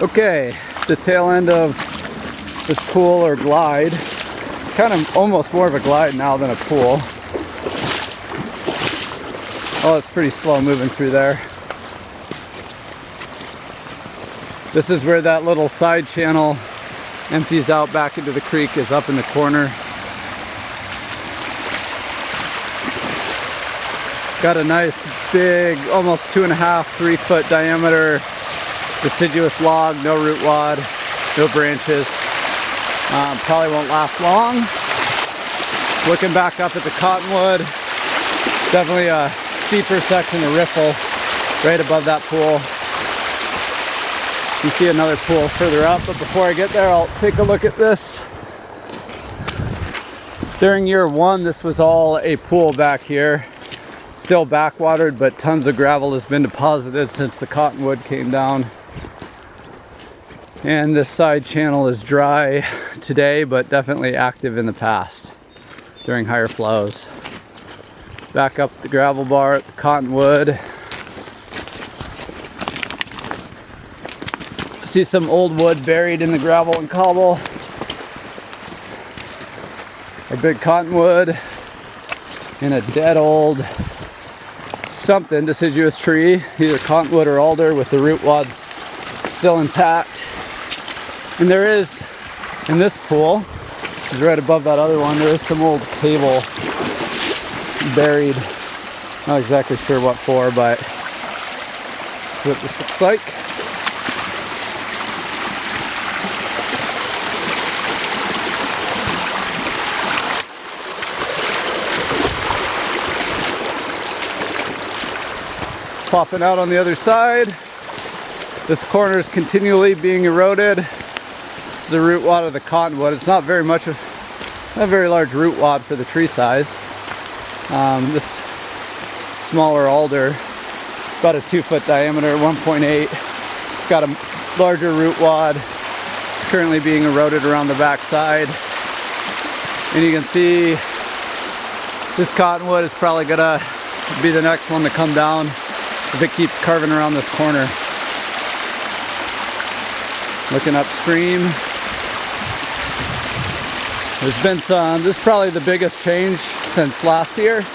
Okay, the tail end of this pool or glide. It's kind of almost more of a glide now than a pool. Oh, it's pretty slow moving through there. This is where that little side channel empties out back into the creek, is up in the corner. Got a nice big, almost 2.5, 3 foot diameter deciduous log, no root wad, no branches. Probably won't last long. Looking back up at the cottonwood, definitely a steeper section of riffle right above that pool. You see another pool further up, but before I get there, I'll take a look at this. During year 1, this was all a pool back here. Still backwatered, but tons of gravel has been deposited since the cottonwood came down. And this side channel is dry today, but definitely active in the past during higher flows. Back up the gravel bar at the cottonwood. See some old wood buried in the gravel and cobble. Our big cottonwood and a dead old something deciduous tree, either cottonwood or alder, with the root wads still intact. And there is, in this pool, which is right above that other one, there is some old cable buried. Not exactly sure what for, but that's what this looks like. Popping out on the other side. This corner is continually being eroded. It's the root wad of the cottonwood. It's not very much of a very large root wad for the tree size. This smaller alder, about a 2 foot diameter, 1.8. It's got a larger root wad. It's currently being eroded around the back side. And you can see this cottonwood is probably gonna be the next one to come down if it keeps carving around this corner. Looking upstream, there's been some, this is probably the biggest change since last year.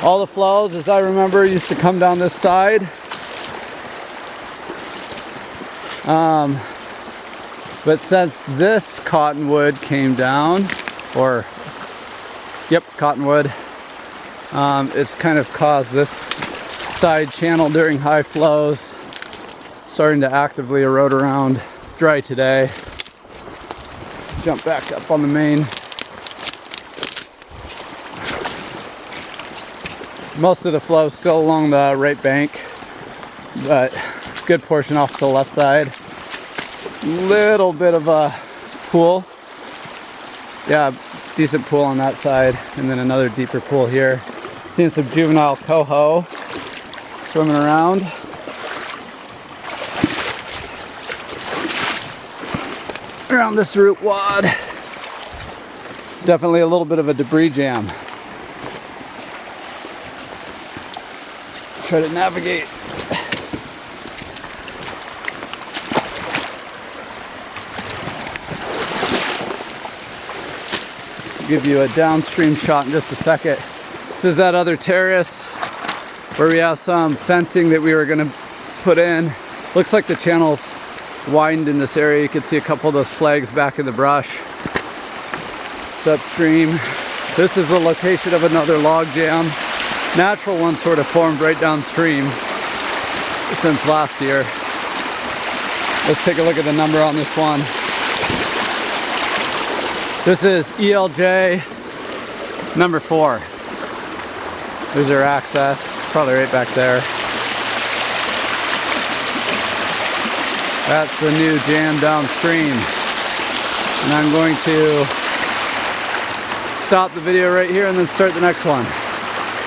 All the flows, as I remember, used to come down this side. But since this cottonwood came down, or, yep, cottonwood, it's kind of caused this side channel during high flows starting to actively erode around. Dry today. Jump back up on the main. Most of the flow is still along the right bank, but good portion off to the left side. Little bit of a pool. Yeah, decent pool on that side, and then another deeper pool here. Seeing some juvenile coho swimming around. Around this root wad. Definitely a little bit of a debris jam. Try to navigate. Give you a downstream shot in just a second. This is that other terrace where we have some fencing that we were going to put in. Looks like the channel's widened in this area. You can see a couple of those flags back in the brush. It's upstream. This is the location of another log jam. Natural one sort of formed right downstream since last year. Let's take a look at the number on this one. This is ELJ number 4. There's our access, probably right back there. That's the new jam downstream. And I'm going to stop the video right here and then start the next one.